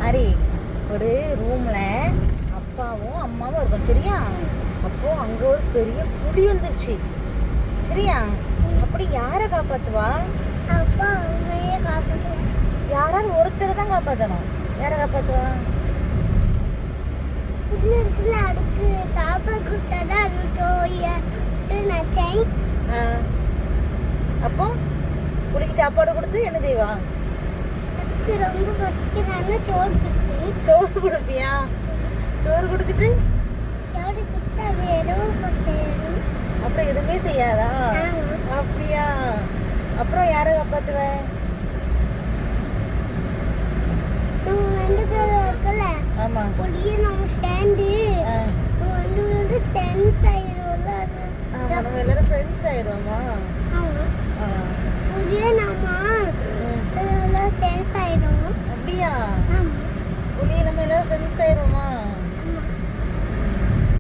ஹரி, ஒரு ரூம்ல அப்பாவும் அம்மாவும் இருக்கும் சரியா? அப்போ அங்க ஒரு பெரிய புலி வந்துருச்சு சரியா? அப்படி யாரை காப்பாத்துவா? அப்பா உண்மையே காப்பாற்றுவேன். யாராவது ஒருத்தர் தான் காப்பாத்தணும். யாரை காப்பாத்துவா? புண்ணு இருக்குல்ல, அதுக்கு சாப்பாடு கொடுத்தாதான் அது தோய்ட்டு நச்சேன். அப்போ புலிக்கு சாப்பாடு கொடுத்து என்ன செய்வா? அதுக்கு ரொம்ப பசிக்கிறான்னு சோறு கொடுத்தேன். சோறு கொடுப்பியா? சோறு கொடுத்துட்டு சோறு கொடுத்து அது எதுவும் செய்யணும். அப்புறம் எதுவுமே செய்யாதா? ஆமா. அப்படியா? அப்புறம் யாரை காப்பாத்துவ? நம்ம 2 பேரும் இருக்கல, ஆமா. புளிய நம்ம ஸ்டாண்டு வந்து சென்ஸ் ஆயிடும்ல. ஆமா, நம்ம எல்லாரும் ஃப்ரெண்ட்ஸ் ஆயிடுவோமா? புளிய நம்ம சென்ஸ் ஆயிடும். அப்படியா? ஆமா. புலி நம்ம எல்லாரும் ஃப்ரெண்ட்ஸ் ஆயிடுவோமா?